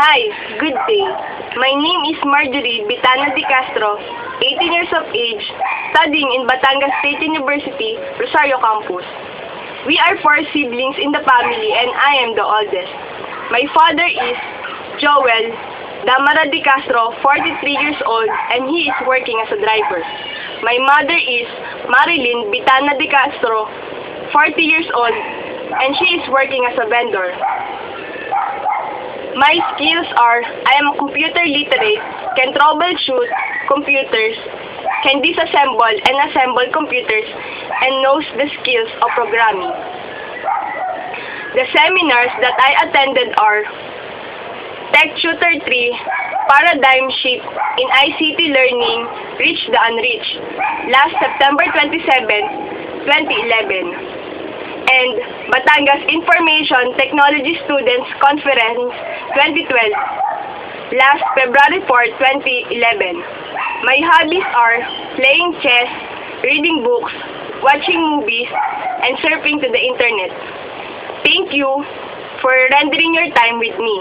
Hi, good day. My name is Marjorie Bitana de Castro, 18 years of age, studying in Batangas State University, Rosario Campus. We are 4 siblings in the family and I am the oldest. My father is Joel Damara de Castro, 43 years old, and he is working as a driver. My mother is Marilyn Bitana de Castro, 40 years old, and she is working as a vendor. My skills are, I am computer literate, can troubleshoot computers, can disassemble and assemble computers, and knows the skills of programming. The seminars that I attended are Tech Tutor 3, Paradigm Shift in ICT Learning, Reach the Unreached, last September 27, 2011. And Batangas Information Technology Students Conference 2012, last February 4, 2011. My hobbies are playing chess, reading books, watching movies, and surfing to the internet. Thank you for rendering your time with me.